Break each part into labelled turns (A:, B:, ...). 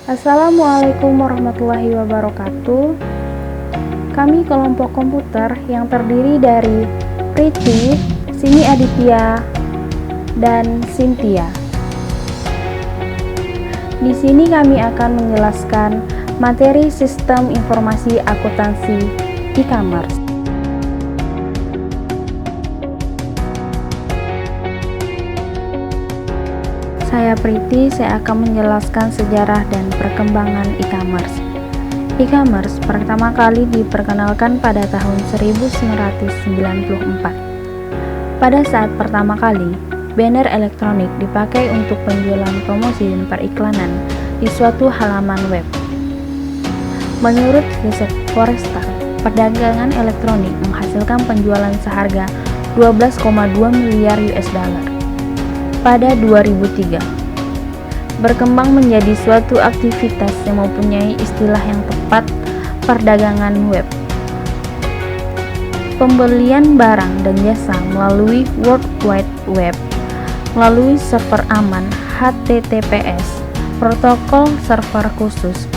A: Assalamualaikum warahmatullahi wabarakatuh. Kami kelompok komputer yang terdiri dari Priti, Sini Aditya, dan Cynthia. Di sini kami akan menjelaskan materi sistem informasi akuntansi e-commerce. Saya Priti, saya akan menjelaskan sejarah dan perkembangan e-commerce. E-commerce pertama kali diperkenalkan pada tahun 1994. Pada saat pertama kali, banner elektronik dipakai untuk penjualan promosi dan periklanan di suatu halaman web. Menurut riset Forrester, perdagangan elektronik menghasilkan penjualan seharga 12,2 miliar US dollar pada 2003. Berkembang menjadi suatu aktivitas yang mempunyai istilah yang tepat, perdagangan web. Pembelian barang dan jasa melalui World Wide Web, melalui server aman HTTPS, protokol server khusus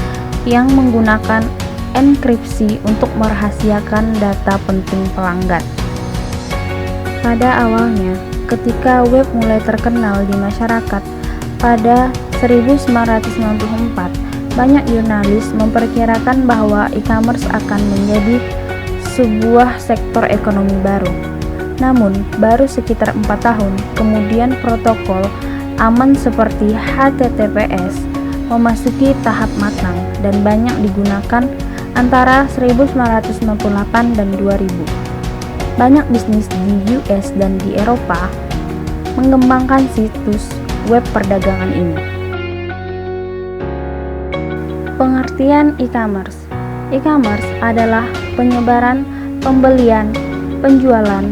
A: yang menggunakan enkripsi untuk merahasiakan data penting pelanggan. Pada awalnya, ketika web mulai terkenal di masyarakat pada 1994, banyak jurnalis memperkirakan bahwa e-commerce akan menjadi sebuah sektor ekonomi baru. Namun, baru sekitar 4 tahun kemudian protokol aman seperti HTTPS memasuki tahap matang dan banyak digunakan antara 1998 dan 2000. Banyak bisnis di US dan di Eropa mengembangkan situs web perdagangan ini. Pengertian e-commerce. E-commerce adalah penyebaran, pembelian, penjualan,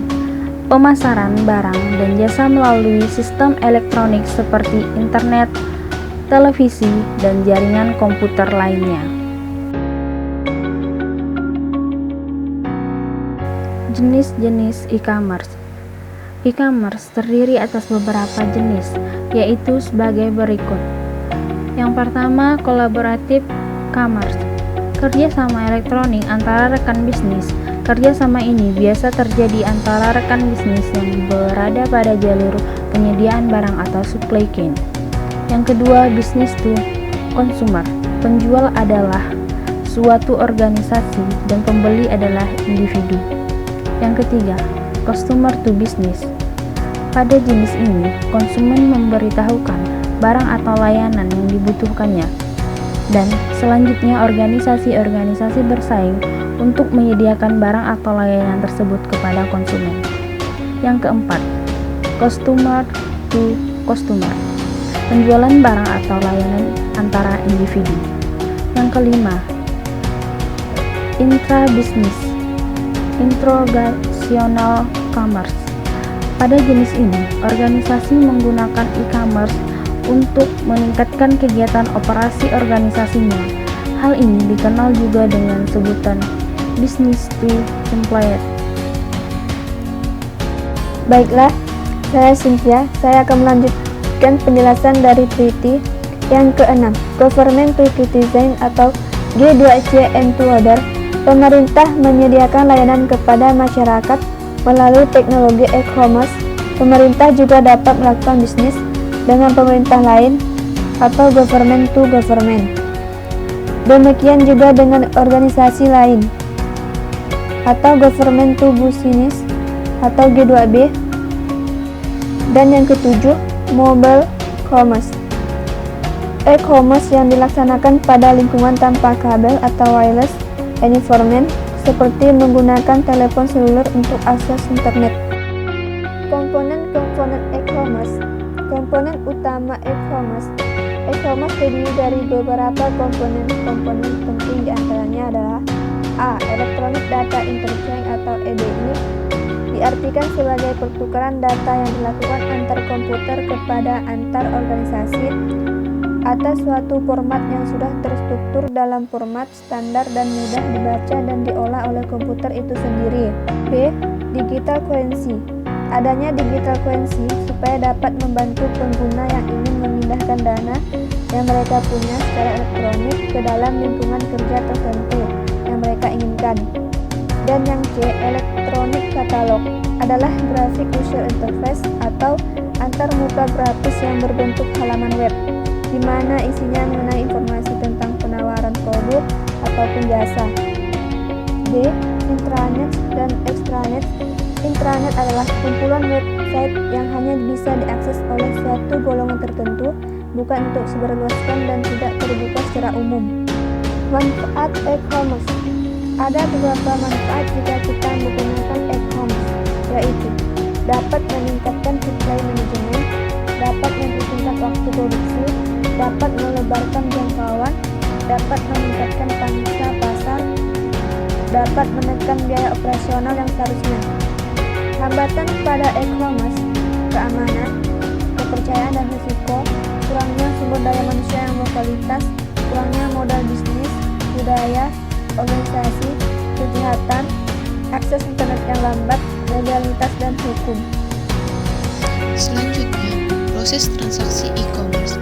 A: pemasaran barang dan jasa melalui sistem elektronik seperti internet, televisi, dan jaringan komputer lainnya. Jenis-jenis e-commerce. E-commerce terdiri atas beberapa jenis, yaitu sebagai berikut. Yang pertama, kolaboratif commerce, kerjasama elektronik antara rekan bisnis. Kerjasama ini biasa terjadi antara rekan bisnis yang berada pada jalur penyediaan barang atau supply chain. Yang kedua, business to consumer, penjual adalah suatu organisasi dan pembeli adalah individu. Yang ketiga, customer to business. Pada jenis ini, konsumen memberitahukan barang atau layanan yang dibutuhkannya. Dan selanjutnya, organisasi-organisasi bersaing untuk menyediakan barang atau layanan tersebut kepada konsumen. Yang keempat, customer to customer, penjualan barang atau layanan antara individu. Yang kelima, intra-business, integrational commerce. Pada jenis ini, organisasi menggunakan e-commerce untuk meningkatkan kegiatan operasi organisasinya. Hal ini dikenal juga dengan sebutan business to employer.
B: Baiklah, saya Cynthia. Saya akan melanjutkan penjelasan dari Priti. Yang keenam, government to citizen atau G2C and to other. Pemerintah menyediakan layanan kepada masyarakat melalui teknologi e-commerce. Pemerintah juga dapat melakukan bisnis dengan pemerintah lain atau government to government. Demikian juga dengan organisasi lain atau government to business atau G2B. Dan yang ketujuh, mobile commerce, e-commerce yang dilaksanakan pada lingkungan tanpa kabel atau wireless environment, seperti menggunakan telepon seluler untuk akses internet. Komponen-komponen e-commerce. Komponen utama e-commerce. E-commerce terdiri dari beberapa komponen penting, diantaranya adalah A. Electronic Data Interchange atau EDI, diartikan sebagai pertukaran data yang dilakukan antar komputer kepada antar organisasi atas suatu format yang sudah terstruktur dalam format standar dan mudah dibaca dan diolah oleh komputer itu sendiri. B. Digital currency. Adanya digital currency supaya dapat membantu pengguna yang ingin meminjam memindahkan dana yang mereka punya secara elektronik ke dalam lingkungan kerja tertentu yang mereka inginkan. Dan yang C, Electronic Catalog, adalah graphic user interface atau antarmuka grafis yang berbentuk halaman web, di mana isinya mengenai informasi tentang penawaran produk ataupun jasa. D. Intranet dan extranet. Intranet adalah kumpulan website yang hanya bisa diakses oleh suatu golongan tertentu, bukan untuk sebarluaskan dan tidak terbuka secara umum. Manfaat e-commerce. Ada beberapa manfaat jika kita menggunakan e-commerce, yaitu dapat meningkatkan supply management, dapat mempersingkat waktu produksi, dapat melebarkan jangkauan, dapat meningkatkan pangsa pasar, dapat menekan biaya operasional yang seharusnya. Hambatan pada e-commerce, keamanan, kepercayaan dan risiko, kurangnya sumber daya manusia yang berkualitas, kurangnya modal bisnis, budaya, organisasi, kesehatan, akses internet yang lambat, legalitas dan hukum.
C: Selanjutnya, proses transaksi e-commerce.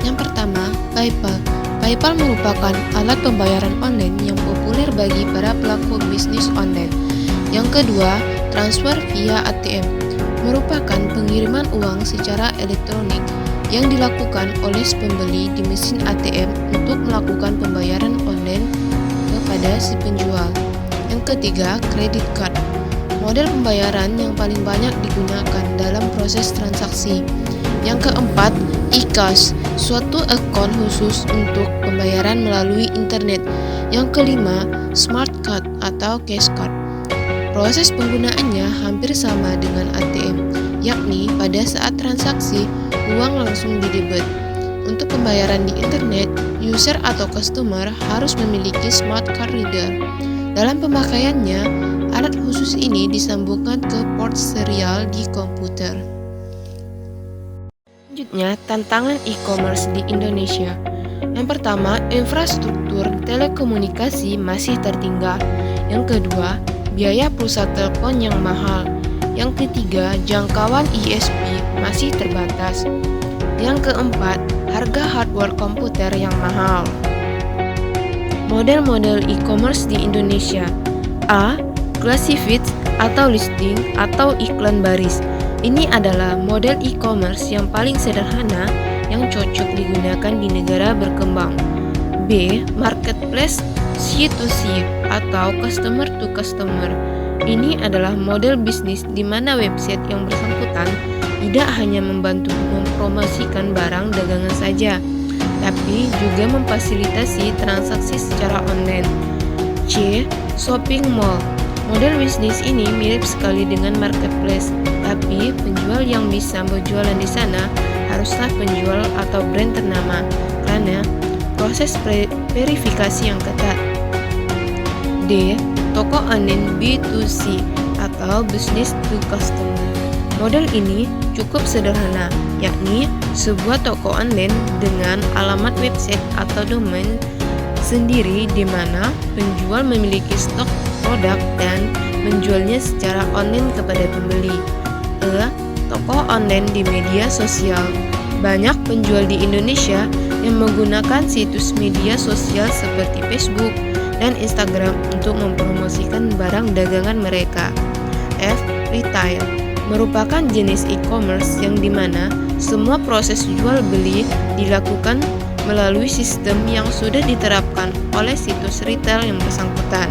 C: Yang pertama, PayPal. PayPal merupakan alat pembayaran online yang populer bagi para pelaku bisnis online. Yang kedua, transfer via ATM merupakan pengiriman uang secara elektronik yang dilakukan oleh pembeli di mesin ATM untuk melakukan pembayaran online kepada si penjual. Yang ketiga, credit card. Model pembayaran yang paling banyak digunakan dalam proses transaksi. Yang keempat, e-cash, suatu akun khusus untuk pembayaran melalui internet. Yang kelima, smart card atau cash card. Proses penggunaannya hampir sama dengan ATM, yakni pada saat transaksi, uang langsung didebit. Untuk pembayaran di internet, user atau customer harus memiliki smart card reader. Dalam pemakaiannya, alat khusus ini disambungkan ke port serial di komputer. Selanjutnya, tantangan e-commerce di Indonesia. Yang pertama, infrastruktur telekomunikasi masih tertinggal. Yang kedua, biaya pulsa telepon yang mahal. Yang ketiga, jangkauan ISP masih terbatas. Yang keempat, harga hardware komputer yang mahal. Model-model e-commerce di Indonesia. A. Classified atau listing atau iklan baris. Ini adalah model e-commerce yang paling sederhana yang cocok digunakan di negara berkembang. B. Marketplace C2C atau customer to customer. Ini adalah model bisnis di mana website yang bersangkutan tidak hanya membantu mempromosikan barang dagangan saja, tapi juga memfasilitasi transaksi secara online. C. Shopping mall. Model bisnis ini mirip sekali dengan marketplace, tapi penjual yang bisa berjualan di sana haruslah penjual atau brand ternama, karena proses verifikasi yang ketat. D. Toko online B2C atau business to customer. Model ini cukup sederhana, yakni sebuah toko online dengan alamat website atau domain sendiri di mana penjual memiliki stok produk dan menjualnya secara online kepada pembeli. E. Toko online di media sosial. Banyak penjual di Indonesia yang menggunakan situs media sosial seperti Facebook dan Instagram untuk mempromosikan barang dagangan mereka. F. Retail merupakan jenis e-commerce yang dimana semua proses jual beli dilakukan melalui sistem yang sudah diterapkan oleh situs retail yang bersangkutan.